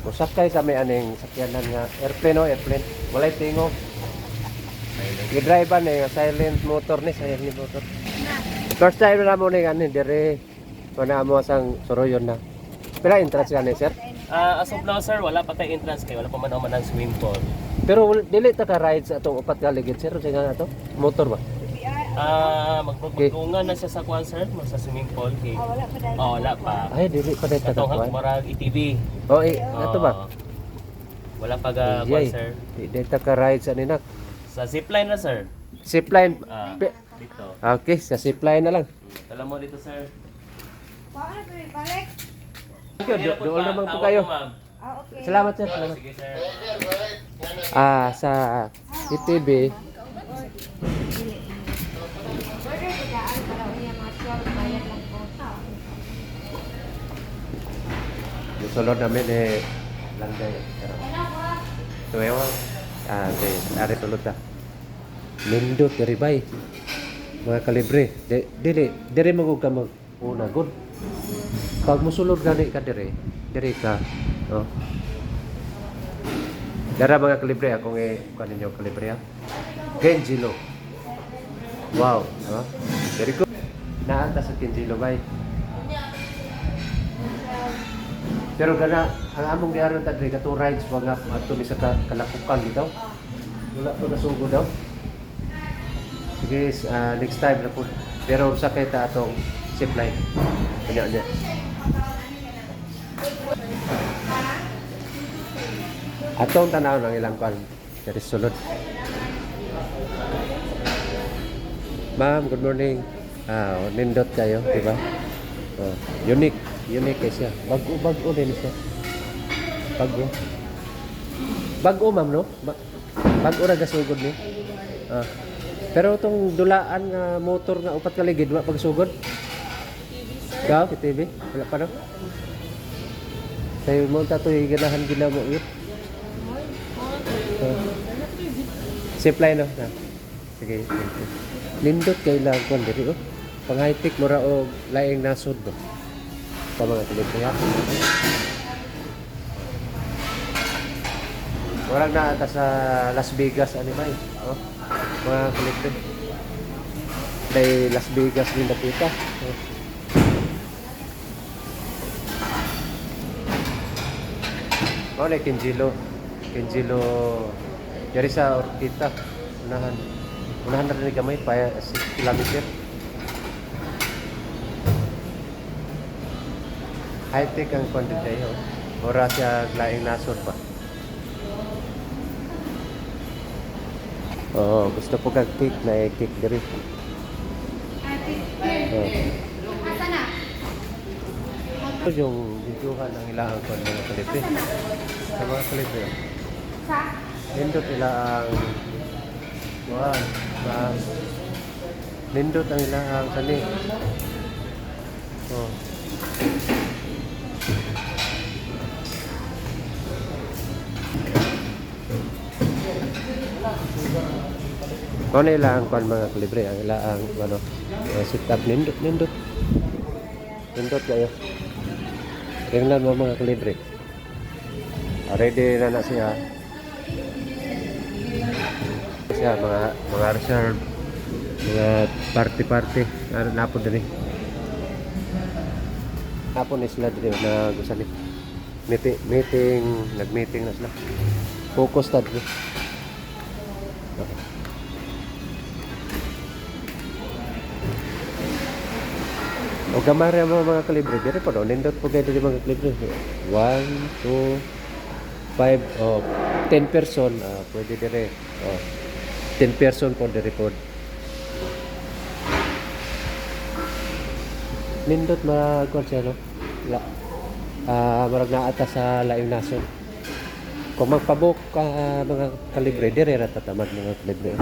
Usakay sa may aning sakyanan nga airplane o airplane. Walay tingog. Gidrive ni silent motor ni silent motor. First time na mo ni ani dire. Kuna mo sang suruyon na. Pila entrance ka ni sir? As of now, sir, wala pa tayo entrance kay wala pa man ang swimming pool. Pero dili ta ka ride sa atong upat ka ligid sir sa nga ato motor ba? Magtungan na siya sa kwan, sir, sa swimming pool kay. Wala pa. Ay dili pa dai ta Ito nga ka. kumarag ETV. Oh, ato ba? Wala pa ga kwan, sir. Di ta ka ride sa ninak. Sa zipline na, sir. Zipline. Dito. Okay, sa zipline na lang. Alam mo dito, sir. Thank you. Doon naman po kayo. Okay. Salamat sir. Salamat. Sige, sir. Sa ETV, yung sulod namin langgay. So, ewan. Ari sulod na. Nindot, diribay. Mga kalibre. Diri magug ka mag-una. Good. Pag musulod gani ka diri ka. No? Dara mga kalibre akong kuan ninyo kalibre ha. Genjilo. Wow, no? Very good. Naanta sa Genjilo bay. Pero gana ang among giaron ta diri ka to rides mga adto mi sa kalakukan dito. Wala to nasugod daw. Sige, next time na po. Pero sa kita atong zipline. Kanya. Atong tanaw ng ilang kwan dari sulod. Ma'am, good morning. Nindot kayo, di ba? Unique kayo siya. Bago din siya. Bago ma'am, no? Bago ra gasugod ni. Pero itong dulaan nga motor nga upat ka ligid, wa pagsugod? Ikaw, TV? Wala pa no? Sayo mo tatoy ganahan gina mo yun. Supply no? Sige. Lindot kay lang kon diri oh. Pang high-tech mura og laing nasod ba. Pa mga telepono. Warang na ata sa Las Vegas ani ba? Oh. Mga kolektor. Dai Las Vegas din nakita. Oh. Oh, like Kenjilo dari sa Orquita unahan na rin gamay pa 6 kilometer high-tech ang content tayo ora siya laing nasod pa gusto po kag-cake na cake dari Asa na? ito yung videohan ng ilang mga kalibre sa mga kalibre Sa? nindot ilang nindot ang ilang sani Kung ano ilang kwan mga kalibre ang ilang sit up nindot kayo tingnan mo mga kalibre ready na siya mga reserve mga party napon din napon sila din na gusto ni nag-meeting na sila focus tad o gamara mga kalibre dire po nindot po kayo din mga kalibre 1, 2, 5 10 person pwede dire 10 person po dire po nindot magkuhan siya no marag naata sa laing nason kung magpabok ka mga kalibre dire ratatamad mga kalibre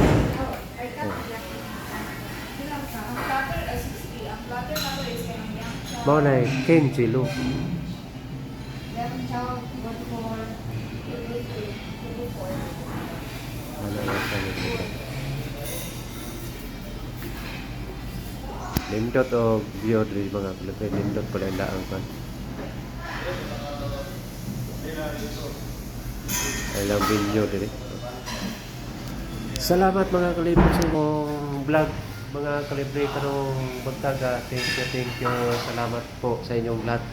mao na Kenjilo nindot o view diri mga kalibre nindot pala ang kan Ay lang video din. Salamat mga kalibre sa inyong vlog. Mga kalibre kanong buntaga. Thank you. Salamat po sa inyong lahat.